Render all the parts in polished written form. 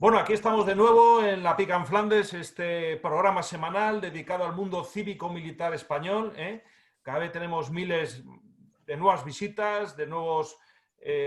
Bueno, aquí estamos de nuevo en La Pica en Flandes, este programa semanal dedicado al mundo cívico-militar español. Cada vez tenemos miles de nuevas visitas, de nuevos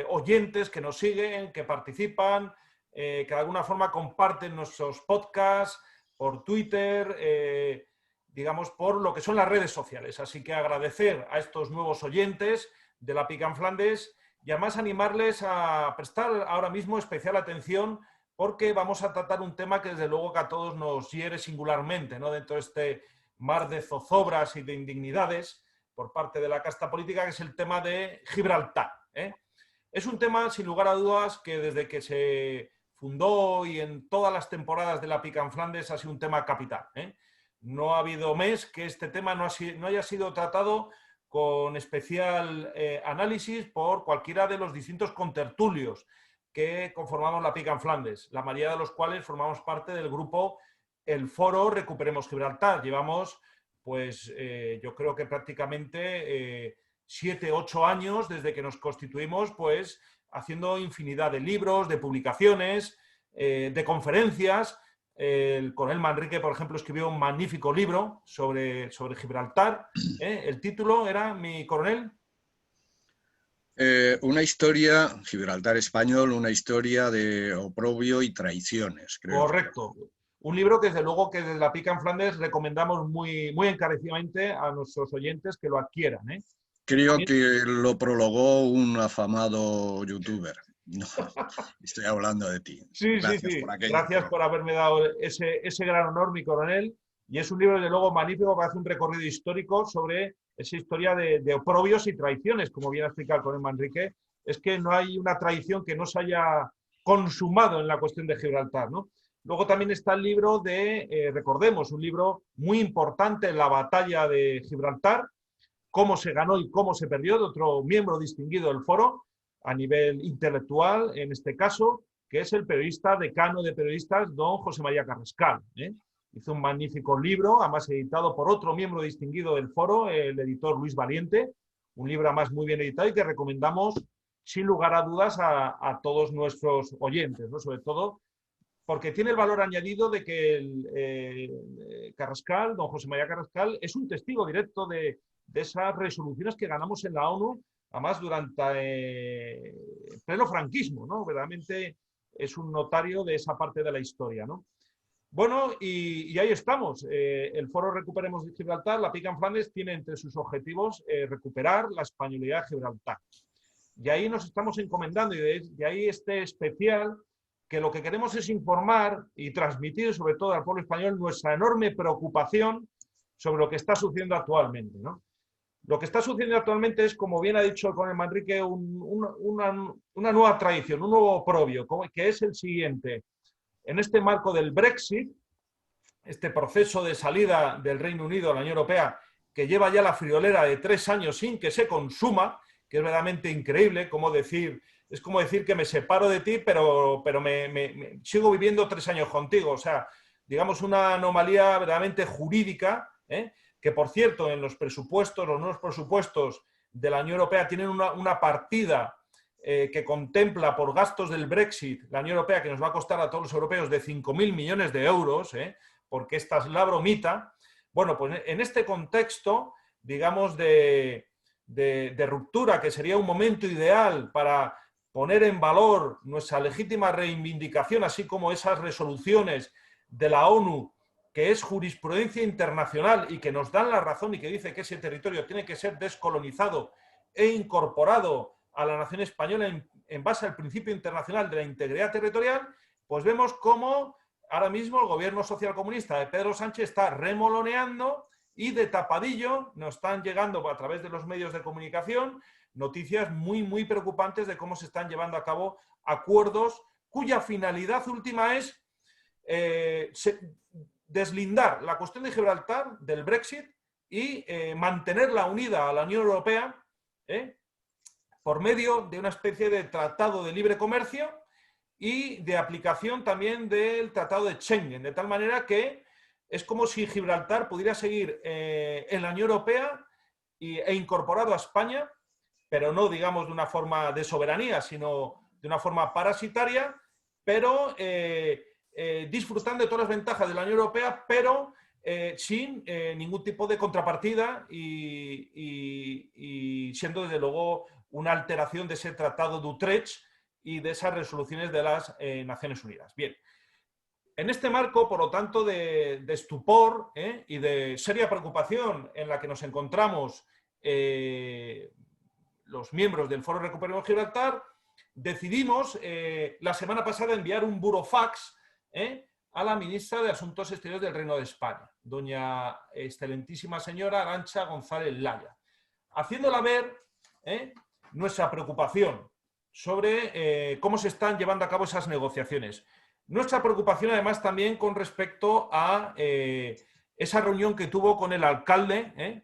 oyentes que nos siguen, que participan, que de alguna forma comparten nuestros podcasts por Twitter, digamos, por lo que son las redes sociales. Así que agradecer a estos nuevos oyentes de La Pica en Flandes y además animarles a prestar ahora mismo especial atención porque vamos a tratar un tema que desde luego que a todos nos hiere singularmente, ¿no? Dentro de este mar de zozobras y de indignidades por parte de la casta política, que es el tema de Gibraltar. Es un tema, sin lugar a dudas, que desde que se fundó y en todas las temporadas de La Pica en Flandes ha sido un tema capital. No ha habido mes que este tema no haya sido tratado con especial análisis por cualquiera de los distintos contertulios que conformamos La Pica en Flandes, la mayoría de los cuales formamos parte del grupo El Foro Recuperemos Gibraltar. Llevamos, pues, yo creo que prácticamente 7, 8 años desde que nos constituimos, pues, haciendo infinidad de libros, de publicaciones, de conferencias. El coronel Manrique, por ejemplo, escribió un magnífico libro sobre Gibraltar. El título era, mi coronel... Una historia, Gibraltar español, una historia de oprobio y traiciones, creo. Correcto. Un libro que desde luego que desde La Pica en Flandes recomendamos muy encarecidamente a nuestros oyentes que lo adquieran. Creo que lo prologó un afamado youtuber. No, estoy hablando de ti. Sí, sí, Gracias sí. por aquello. Gracias por haberme dado ese gran honor, mi coronel. Y es un libro, desde luego, magnífico que hace un recorrido histórico sobre esa historia de oprobios y traiciones, como bien ha explicado el coronel Manrique. Es que no hay una traición que no se haya consumado en la cuestión de Gibraltar, ¿no? Luego también está el libro de, recordemos, un libro muy importante en la batalla de Gibraltar, cómo se ganó y cómo se perdió, de otro miembro distinguido del foro, a nivel intelectual, en este caso, que es el periodista, decano de periodistas, don José María Carrascal. Hizo un magnífico libro, además editado por otro miembro distinguido del foro, el editor Luis Valiente, un libro además muy bien editado y que recomendamos sin lugar a dudas a todos nuestros oyentes, ¿no? Sobre todo porque tiene el valor añadido de que Carrascal, don José María Carrascal, es un testigo directo de esas resoluciones que ganamos en la ONU, además durante pleno franquismo, ¿no? Verdaderamente es un notario de esa parte de la historia, ¿no? Bueno, y ahí estamos. El Foro Recuperemos Gibraltar, La Pica en Flandes, tiene entre sus objetivos recuperar la españolidad de Gibraltar. Y ahí nos estamos encomendando, y de ahí este especial, que lo que queremos es informar y transmitir, sobre todo al pueblo español, nuestra enorme preocupación sobre lo que está sucediendo actualmente, ¿no? Lo que está sucediendo actualmente es, como bien ha dicho el coronel Manrique, una nueva tradición, un nuevo oprobio, que es el siguiente. En este marco del Brexit, este proceso de salida del Reino Unido a la Unión Europea, que lleva ya la friolera de 3 años sin que se consuma, que es verdaderamente increíble, es como decir que me separo de ti, pero me sigo viviendo 3 años contigo. O sea, digamos una anomalía verdaderamente jurídica, que por cierto, en los presupuestos, los nuevos presupuestos de la Unión Europea tienen una partida que contempla por gastos del Brexit, la Unión Europea, que nos va a costar a todos los europeos de 5.000 millones de euros, porque esta es la bromita. Bueno, pues en este contexto, digamos, de ruptura, que sería un momento ideal para poner en valor nuestra legítima reivindicación, así como esas resoluciones de la ONU, que es jurisprudencia internacional y que nos dan la razón y que dice que ese territorio tiene que ser descolonizado e incorporado a la nación española en base al principio internacional de la integridad territorial, pues vemos cómo ahora mismo el gobierno socialcomunista de Pedro Sánchez está remoloneando y de tapadillo nos están llegando a través de los medios de comunicación noticias muy preocupantes de cómo se están llevando a cabo acuerdos cuya finalidad última es deslindar la cuestión de Gibraltar del Brexit y mantenerla unida a la Unión Europea por medio de una especie de tratado de libre comercio y de aplicación también del tratado de Schengen, de tal manera que es como si Gibraltar pudiera seguir en la Unión Europea e incorporado a España, pero no, digamos, de una forma de soberanía, sino de una forma parasitaria, pero disfrutando de todas las ventajas de la Unión Europea, pero sin ningún tipo de contrapartida y siendo desde luego una alteración de ese Tratado de Utrecht y de esas resoluciones de las Naciones Unidas. Bien, en este marco, por lo tanto, de estupor y de seria preocupación en la que nos encontramos los miembros del Foro Recuperemos Gibraltar, decidimos la semana pasada enviar un burofax a la ministra de Asuntos Exteriores del Reino de España, doña excelentísima señora Arantxa González Laya, haciéndola ver nuestra preocupación sobre cómo se están llevando a cabo esas negociaciones. Nuestra preocupación además también con respecto a esa reunión que tuvo con el alcalde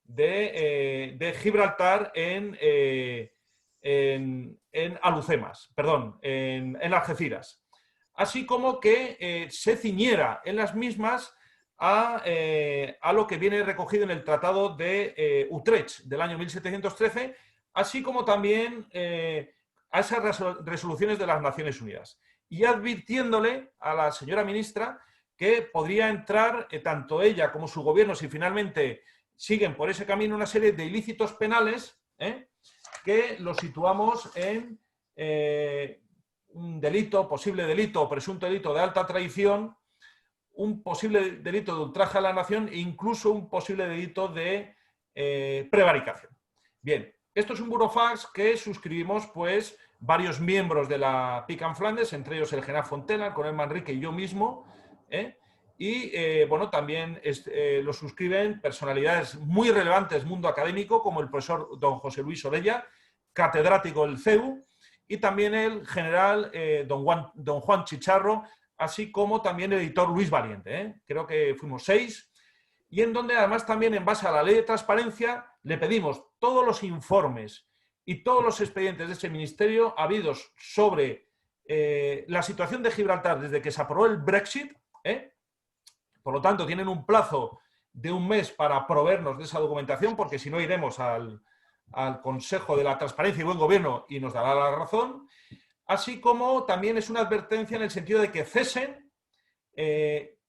de Gibraltar en Alhucemas, perdón, en Algeciras. Así como que se ciñera en las mismas a lo que viene recogido en el Tratado de Utrecht del año 1713, así como también a esas resoluciones de las Naciones Unidas. Y advirtiéndole a la señora ministra que podría entrar tanto ella como su gobierno, si finalmente siguen por ese camino, una serie de ilícitos penales que los situamos en un delito, posible delito o presunto delito de alta traición, un posible delito de ultraje a la nación e incluso un posible delito de prevaricación. Bien, esto es un burofax que suscribimos pues varios miembros de la PIC and Flandes, entre ellos el general Fontela, el coronel Manrique y yo mismo, y bueno, también lo suscriben personalidades muy relevantes del mundo académico, como el profesor don José Luis Orella, catedrático del CEU, y también el general don Juan Chicharro, así como también el editor Luis Valiente. Creo que fuimos 6, y en donde además también en base a la ley de transparencia le pedimos todos los informes y todos los expedientes de ese ministerio habidos sobre la situación de Gibraltar desde que se aprobó el Brexit. Por lo tanto, tienen un plazo de un mes para proveernos de esa documentación, porque si no iremos al Consejo de la Transparencia y Buen Gobierno y nos dará la razón, así como también es una advertencia en el sentido de que cesen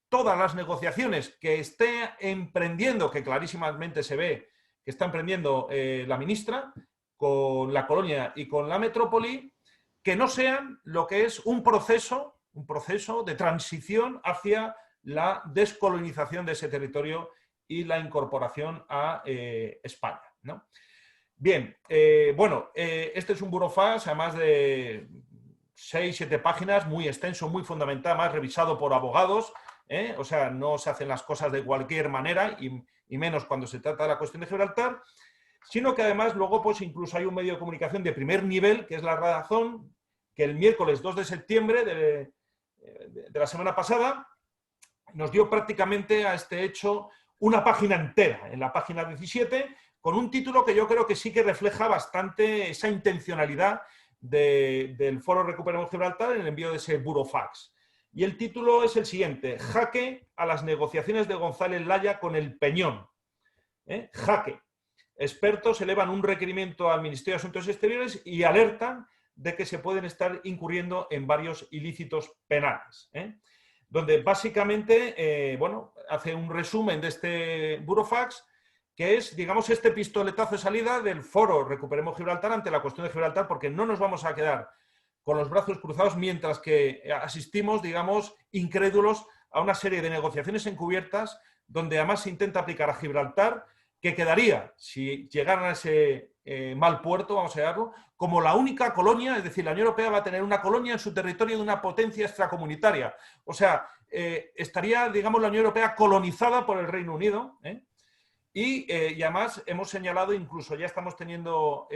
todas las negociaciones que esté emprendiendo, que clarísimamente se ve que está emprendiendo la ministra con la colonia y con la metrópoli, que no sean lo que es un proceso de transición hacia la descolonización de ese territorio y la incorporación a España, ¿no? Bien, bueno, este es un burofax, además de 6-7 páginas, muy extenso, muy fundamental, más revisado por abogados, o sea, no se hacen las cosas de cualquier manera, y menos cuando se trata de la cuestión de Gibraltar, sino que además luego pues incluso hay un medio de comunicación de primer nivel, que es La Razón, que el miércoles 2 de septiembre de la semana pasada nos dio prácticamente a este hecho una página entera, en la página 17, con un título que yo creo que sí que refleja bastante esa intencionalidad del Foro Recuperemos Gibraltar en el envío de ese burofax. Y el título es el siguiente: jaque a las negociaciones de González Laya con el Peñón. Jaque. Expertos elevan un requerimiento al Ministerio de Asuntos Exteriores y alertan de que se pueden estar incurriendo en varios ilícitos penales. Donde básicamente, bueno, hace un resumen de este burofax, que es, digamos, este pistoletazo de salida del Foro Recuperemos Gibraltar ante la cuestión de Gibraltar, porque no nos vamos a quedar con los brazos cruzados mientras que asistimos, digamos, incrédulos a una serie de negociaciones encubiertas donde además se intenta aplicar a Gibraltar, que quedaría, si llegaran a ese mal puerto, vamos a llamarlo, como la única colonia, es decir, la Unión Europea va a tener una colonia en su territorio de una potencia extracomunitaria. O sea, estaría, digamos, la Unión Europea colonizada por el Reino Unido, y además hemos señalado, incluso ya estamos teniendo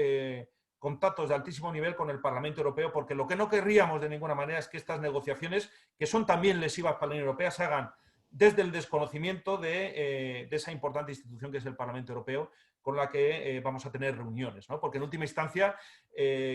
contactos de altísimo nivel con el Parlamento Europeo, porque lo que no querríamos de ninguna manera es que estas negociaciones, que son también lesivas para la Unión Europea, se hagan desde el desconocimiento de esa importante institución que es el Parlamento Europeo, con la que vamos a tener reuniones, ¿no? Porque en última instancia,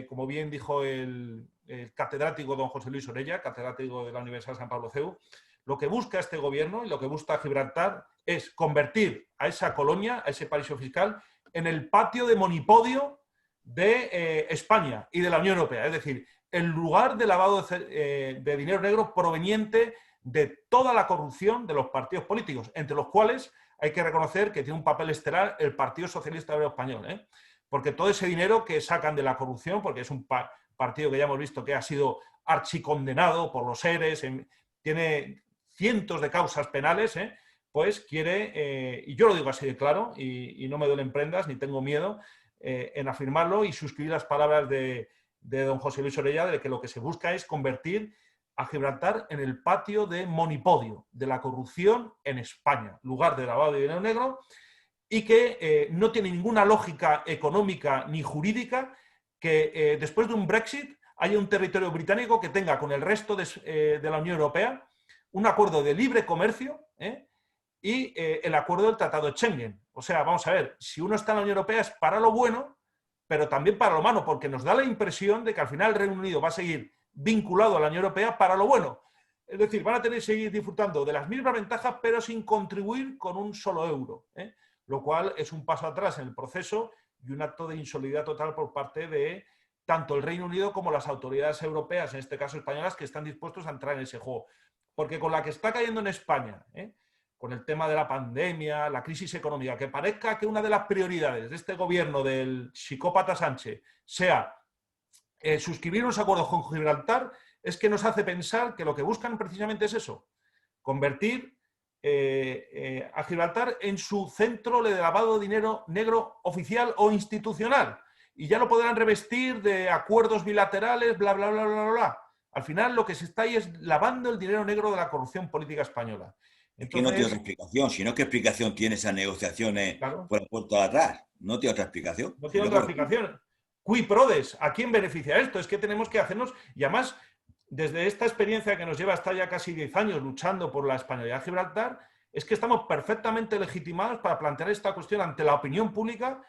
como bien dijo el catedrático don José Luis Orella, catedrático de la Universidad de San Pablo CEU, lo que busca este gobierno y lo que busca Gibraltar es convertir a esa colonia, a ese paraíso fiscal, en el patio de monipodio de España y de la Unión Europea. Es decir, el lugar de lavado de dinero negro proveniente de toda la corrupción de los partidos políticos, entre los cuales hay que reconocer que tiene un papel estelar el Partido Socialista Obrero Español, ¿eh? Porque todo ese dinero que sacan de la corrupción, porque es un partido que ya hemos visto que ha sido archicondenado por los ERES, tiene cientos de causas penales, pues quiere, y yo lo digo así de claro, y no me duelen prendas, ni tengo miedo en afirmarlo y suscribir las palabras de don José Luis Orella, de que lo que se busca es convertir a Gibraltar en el patio de monipodio de la corrupción en España, lugar de lavado de dinero negro, y que no tiene ninguna lógica económica ni jurídica que después de un Brexit haya un territorio británico que tenga con el resto de la Unión Europea un acuerdo de libre comercio y el acuerdo del Tratado de Schengen. O sea, vamos a ver, si uno está en la Unión Europea es para lo bueno, pero también para lo malo, porque nos da la impresión de que al final el Reino Unido va a seguir vinculado a la Unión Europea para lo bueno. Es decir, van a tener que seguir disfrutando de las mismas ventajas, pero sin contribuir con un solo euro, lo cual es un paso atrás en el proceso y un acto de insolidaridad total por parte de tanto el Reino Unido como las autoridades europeas, en este caso españolas, que están dispuestos a entrar en ese juego. Porque con la que está cayendo en España, con el tema de la pandemia, la crisis económica, que parezca que una de las prioridades de este gobierno del psicópata Sánchez sea suscribir unos acuerdos con Gibraltar, es que nos hace pensar que lo que buscan precisamente es eso, convertir a Gibraltar en su centro de lavado de dinero negro oficial o institucional. Y ya lo podrán revestir de acuerdos bilaterales, bla, bla, bla, bla, bla. Al final lo que se está ahí es lavando el dinero negro de la corrupción política española. Entonces, es que no tiene otra explicación, sino qué explicación tiene esas negociaciones claro, por la puerta de atrás. No tiene otra explicación. No tiene otra explicación. Cui prodest, ¿a quién beneficia esto? Es que tenemos que hacernos, y además, desde esta experiencia que nos lleva hasta ya casi 10 años luchando por la españolidad de Gibraltar, es que estamos perfectamente legitimados para plantear esta cuestión ante la opinión pública,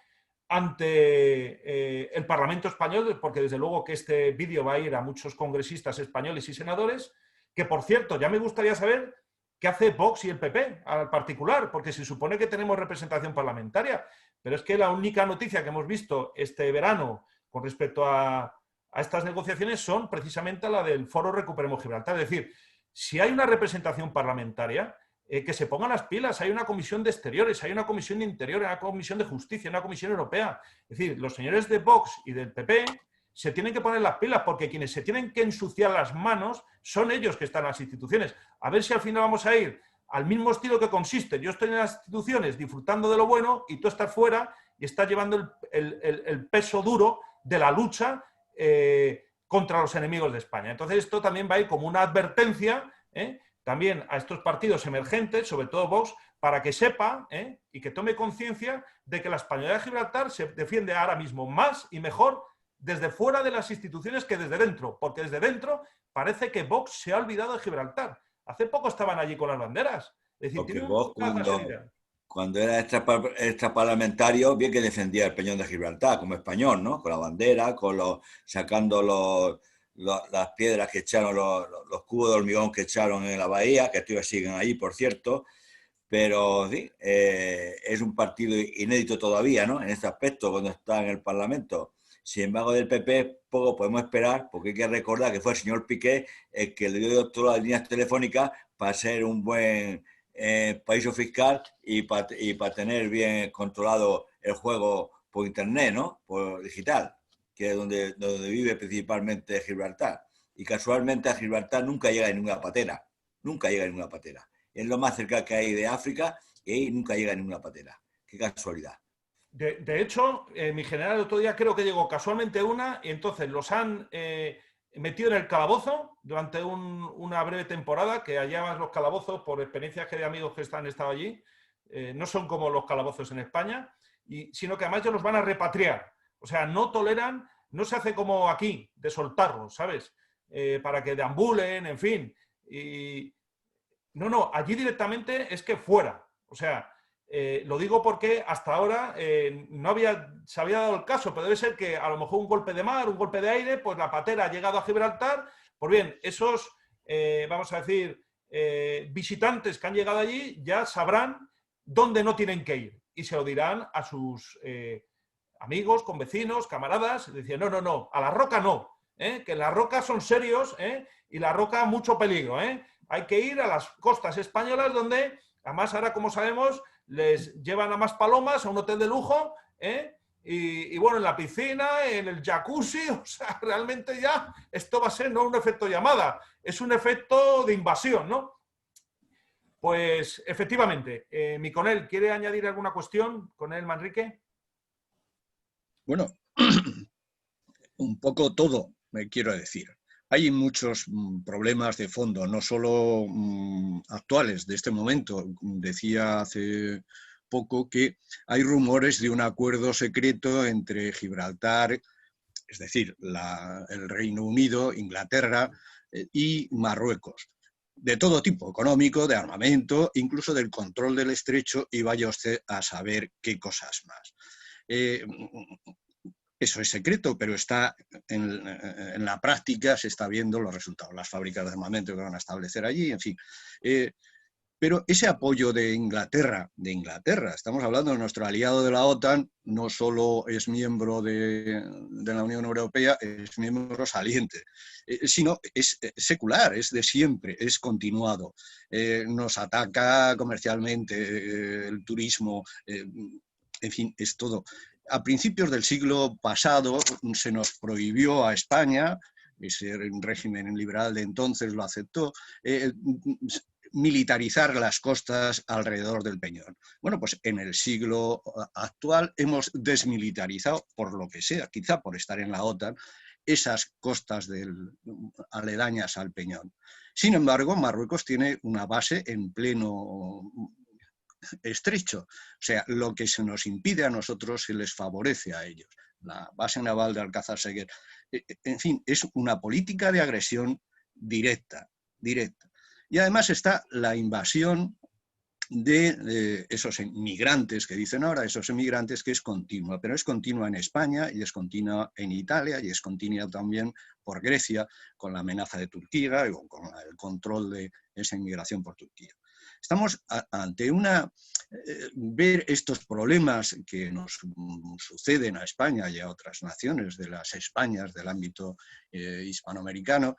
ante el Parlamento español, porque desde luego que este vídeo va a ir a muchos congresistas españoles y senadores, que por cierto, ya me gustaría saber qué hace Vox y el PP al particular, porque se supone que tenemos representación parlamentaria, pero es que la única noticia que hemos visto este verano con respecto a estas negociaciones son precisamente la del Foro Recuperemos Gibraltar. Es decir, si hay una representación parlamentaria, que se pongan las pilas. Hay una comisión de exteriores, hay una comisión de interior, hay una comisión de justicia, una comisión europea. Es decir, los señores de Vox y del PP se tienen que poner las pilas porque quienes se tienen que ensuciar las manos son ellos que están en las instituciones. A ver si al final vamos a ir al mismo estilo que consiste. Yo estoy en las instituciones disfrutando de lo bueno y tú estás fuera y estás llevando el peso duro de la lucha contra los enemigos de España. Entonces esto también va a ir como una advertencia también a estos partidos emergentes, sobre todo Vox, para que sepa y que tome conciencia de que la españolidad de Gibraltar se defiende ahora mismo más y mejor desde fuera de las instituciones que desde dentro, porque desde dentro parece que Vox se ha olvidado de Gibraltar. Hace poco estaban allí con las banderas. Es decir, porque Vox cuando era extraparlamentario, bien que defendía el peñón de Gibraltar como español, ¿no? Con la bandera, sacando las piedras que echaron, los cubos de hormigón que echaron en la bahía, que todavía siguen ahí, por cierto. Pero sí, es un partido inédito todavía, ¿no? En este aspecto, cuando está en el Parlamento. Sin embargo, del PP poco podemos esperar, porque hay que recordar que fue el señor Piqué el que le dio todas las líneas telefónicas para ser un buen paraíso fiscal y para tener bien controlado el juego por internet, ¿no? Por digital, que es donde vive principalmente Gibraltar. Y casualmente a Gibraltar nunca llega en ninguna patera. Nunca llega en ninguna patera. Es lo más cerca que hay de África y ahí nunca llega en ninguna patera. Qué casualidad. De hecho, mi general el otro día creo que llegó casualmente una y entonces los han metido en el calabozo durante una breve temporada, que allá más los calabozos, por experiencias que de amigos que han estado allí, no son como los calabozos en España, sino que además ellos los van a repatriar. O sea, no toleran, no se hace como aquí, de soltarlos, ¿sabes? Para que deambulen, en fin. No, allí directamente es que fuera. O sea, lo digo porque hasta ahora no se había dado el caso, pero debe ser que a lo mejor un golpe de mar, un golpe de aire, pues la patera ha llegado a Gibraltar. Pues bien, esos, vamos a decir, visitantes que han llegado allí ya sabrán dónde no tienen que ir y se lo dirán a sus amigos, convecinos, camaradas. Decían, no, a la roca no. que las rocas son serios, y la roca mucho peligro. Hay que ir a las costas españolas donde, además ahora como sabemos, les llevan a más palomas, a un hotel de lujo, y bueno, en la piscina, en el jacuzzi, o sea, realmente ya esto va a ser no un efecto llamada, es un efecto de invasión, ¿no? Pues efectivamente, mi Conel, ¿quiere añadir alguna cuestión, Conel Manrique? Bueno, un poco todo, me quiero decir. Hay muchos problemas de fondo, no solo actuales de este momento. Decía hace poco que hay rumores de un acuerdo secreto entre Gibraltar, es decir, el Reino Unido, Inglaterra y Marruecos. De todo tipo, económico, de armamento, incluso del control del estrecho, y vaya usted a saber qué cosas más. Eso es secreto, pero está en la práctica, se está viendo los resultados, las fábricas de armamento que van a establecer allí, en fin. Pero ese apoyo de Inglaterra, estamos hablando de nuestro aliado de la OTAN, no solo es miembro de la Unión Europea, es miembro saliente, sino es secular, es de siempre, es continuado. Nos ataca comercialmente, el turismo, en fin, es todo. A principios del siglo pasado se nos prohibió a España, ese régimen liberal de entonces lo aceptó, militarizar las costas alrededor del Peñón. Bueno, pues en el siglo actual hemos desmilitarizado, por lo que sea, quizá por estar en la OTAN, esas costas aledañas al Peñón. Sin embargo, Marruecos tiene una base en pleno estrecho. O sea, lo que se nos impide a nosotros se les favorece a ellos. La base naval de Alcázar Seguer. En fin, es una política de agresión directa. Y además está la invasión de esos inmigrantes que dicen ahora, esos inmigrantes que es continua, pero es continua en España y es continua en Italia y es continua también por Grecia con la amenaza de Turquía y con el control de esa inmigración por Turquía. Estamos ante ver estos problemas que nos suceden a España y a otras naciones de las Españas del ámbito hispanoamericano,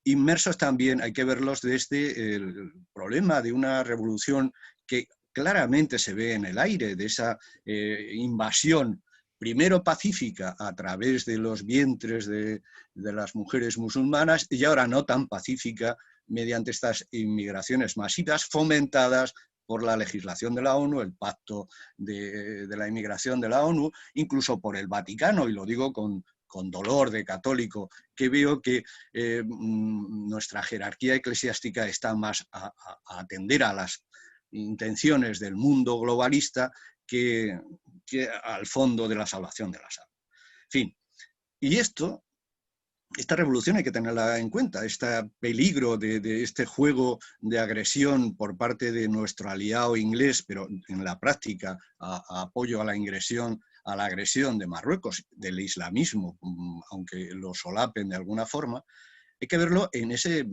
inmersos también, hay que verlos desde el problema de una revolución que claramente se ve en el aire, de esa invasión primero pacífica a través de los vientres de las mujeres musulmanas y ahora no tan pacífica mediante estas inmigraciones masivas fomentadas por la legislación de la ONU, el pacto de la inmigración de la ONU, incluso por el Vaticano, y lo digo con dolor de católico, que veo que nuestra jerarquía eclesiástica está más a atender a las intenciones del mundo globalista que al fondo de la salvación de las almas. En fin, y esta revolución hay que tenerla en cuenta, este peligro de este juego de agresión por parte de nuestro aliado inglés, pero en la práctica a apoyo a la agresión de Marruecos, del islamismo, aunque lo solapen de alguna forma. Hay que verlo en ese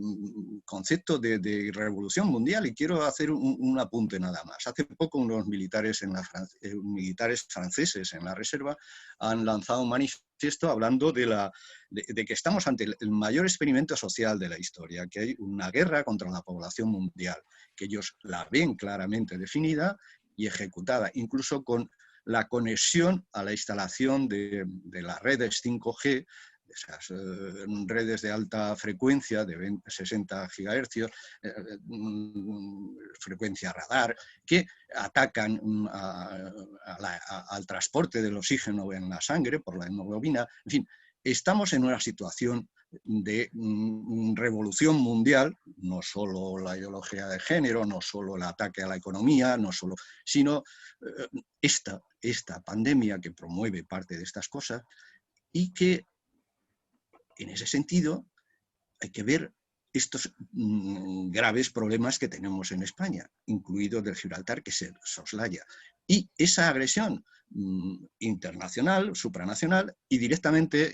concepto de revolución mundial, y quiero hacer un apunte nada más. Hace poco unos militares franceses en la reserva han lanzado un manifiesto hablando de que estamos ante el mayor experimento social de la historia, que hay una guerra contra la población mundial, que ellos la ven claramente definida y ejecutada, incluso con la conexión a la instalación de las redes 5G, esas redes de alta frecuencia de 60 GHz, frecuencia radar, que atacan al transporte del oxígeno en la sangre por la hemoglobina. En fin, estamos en una situación de revolución mundial, no solo la ideología de género, no solo el ataque a la economía, sino esta pandemia que promueve parte de estas cosas, y que en ese sentido hay que ver estos graves problemas que tenemos en España, incluido del Gibraltar, que se soslaya. Y esa agresión internacional, supranacional y directamente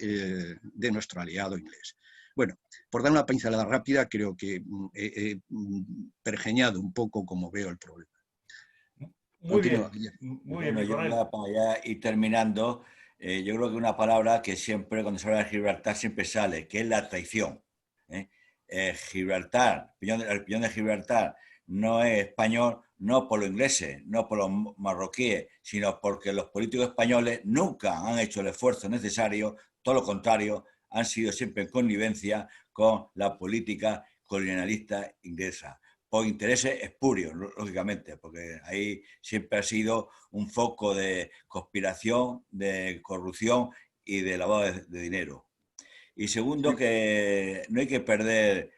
de nuestro aliado inglés. Bueno, por dar una pincelada rápida, creo que he pergeñado un poco cómo veo el problema. Muy bien, muy bien. Bueno, yo ya para ir terminando, yo creo que una palabra que siempre, cuando se habla de Gibraltar, siempre sale, que es la traición. Gibraltar, el peñón de Gibraltar no es español, no por los ingleses, no por los marroquíes, sino porque los políticos españoles nunca han hecho el esfuerzo necesario, todo lo contrario, han sido siempre en connivencia con la política colonialista inglesa, por intereses espurios, lógicamente, porque ahí siempre ha sido un foco de conspiración, de corrupción y de lavado de dinero. Y segundo, que no hay que perder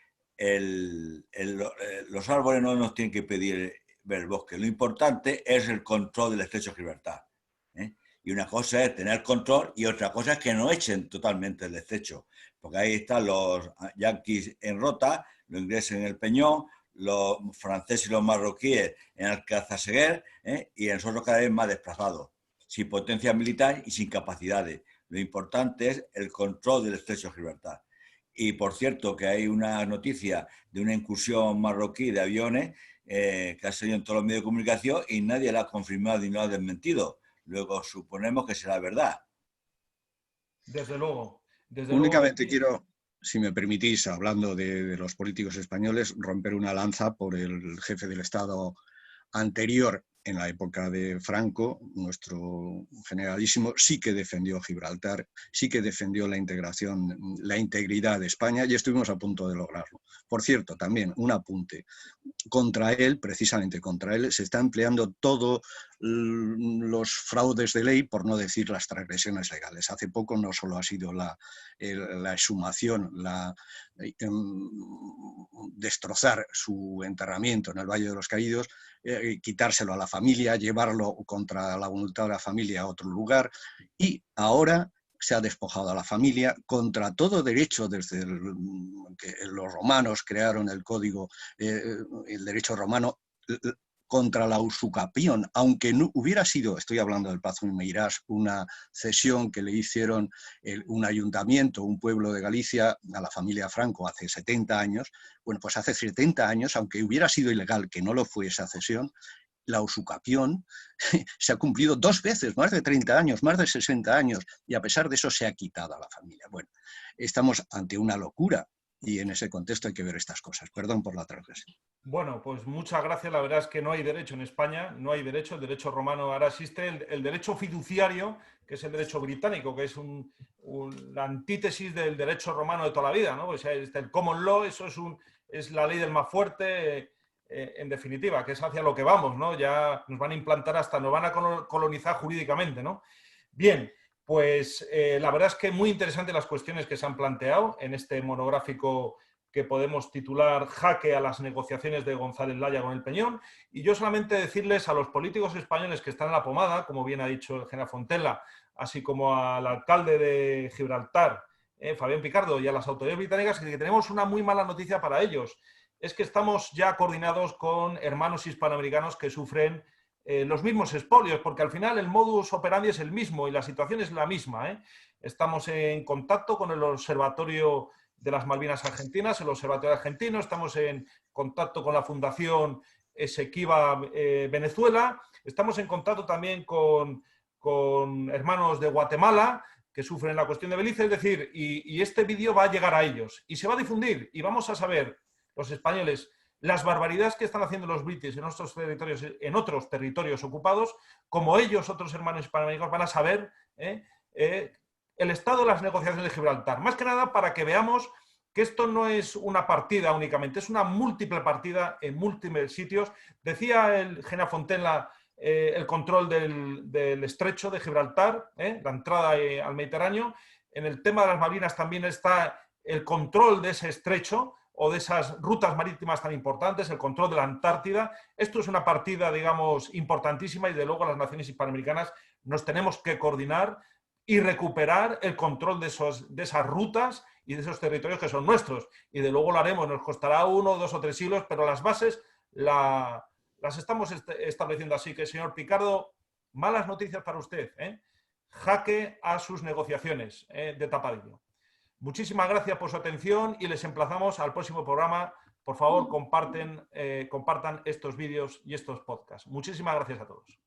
los árboles, no nos tienen que pedir ver el bosque. Lo importante es el control del estrecho de Gibraltar. Y una cosa es tener control y otra cosa es que no echen totalmente el estrecho. Porque ahí están los yanquis en Rota, los ingleses en el Peñón, los franceses y los marroquíes en Alcázar, y nosotros cada vez más desplazados, sin potencia militar y sin capacidades. Lo importante es el control del estrecho de Gibraltar. Y por cierto, que hay una noticia de una incursión marroquí de aviones que ha salido en todos los medios de comunicación y nadie la ha confirmado ni lo ha desmentido. Luego suponemos que será verdad. Desde luego. Únicamente quiero, si me permitís, hablando de los políticos españoles, romper una lanza por el jefe del Estado anterior. En la época de Franco, nuestro generalísimo sí que defendió Gibraltar, sí que defendió la integración, la integridad de España, y estuvimos a punto de lograrlo. Por cierto, también un apunte. Contra él, precisamente contra él, se está empleando todos los fraudes de ley, por no decir las transgresiones legales. Hace poco no solo ha sido la exhumación, destrozar su enterramiento en el Valle de los Caídos, quitárselo a la familia, llevarlo contra la voluntad de la familia a otro lugar, y ahora se ha despojado a la familia contra todo derecho, desde que los romanos crearon el código, el derecho romano, contra la usucapión, aunque no hubiera sido, estoy hablando del Pazo de Meirás, una cesión que le hicieron un ayuntamiento, un pueblo de Galicia, a la familia Franco hace 70 años, bueno, pues hace 70 años, aunque hubiera sido ilegal que no lo fue esa cesión, la usucapión se ha cumplido 2 veces, más de 30 años, más de 60 años, y a pesar de eso se ha quitado a la familia. Bueno, estamos ante una locura y en ese contexto hay que ver estas cosas. Perdón por la transgresión. Bueno, pues muchas gracias. La verdad es que no hay derecho en España, no hay derecho. El derecho romano ahora existe. El derecho fiduciario, que es el derecho británico, que es la antítesis del derecho romano de toda la vida, ¿no? O sea, el common law, eso es la ley del más fuerte, en definitiva, que es hacia lo que vamos, ¿no? Ya nos van a implantar nos van a colonizar jurídicamente, ¿no? Bien, pues la verdad es que muy interesantes las cuestiones que se han planteado en este monográfico que podemos titular Jaque a las negociaciones de González Laya con el Peñón. Y yo solamente decirles a los políticos españoles que están en la pomada, como bien ha dicho el general Fontella, así como al alcalde de Gibraltar, Fabián Picardo, y a las autoridades británicas, que tenemos una muy mala noticia para ellos. Es que estamos ya coordinados con hermanos hispanoamericanos que sufren los mismos expolios, porque al final el modus operandi es el mismo y la situación es la misma. Estamos en contacto con el Observatorio de las Malvinas Argentinas, el Observatorio Argentino, estamos en contacto con la Fundación Esequiba Venezuela, estamos en contacto también con hermanos de Guatemala que sufren la cuestión de Belice, es decir, y este vídeo va a llegar a ellos y se va a difundir y vamos a saber, los españoles, las barbaridades que están haciendo los british en otros territorios ocupados, como ellos, otros hermanos hispanoamericanos, van a saber el estado de las negociaciones de Gibraltar. Más que nada para que veamos que esto no es una partida únicamente, es una múltiple partida en múltiples sitios. Decía el general Fontella el control del estrecho de Gibraltar, la entrada al Mediterráneo. En el tema de las Malvinas también está el control de ese estrecho o de esas rutas marítimas tan importantes, el control de la Antártida. Esto es una partida, digamos, importantísima y de luego las naciones hispanoamericanas nos tenemos que coordinar y recuperar el control de esas rutas y de esos territorios que son nuestros. Y de luego lo haremos, nos costará 1, 2 o 3 siglos, pero las bases las estamos estableciendo. Así que, señor Picardo, malas noticias para usted. Jaque a sus negociaciones de tapadillo. Muchísimas gracias por su atención y les emplazamos al próximo programa. Por favor, compartan estos vídeos y estos podcasts. Muchísimas gracias a todos.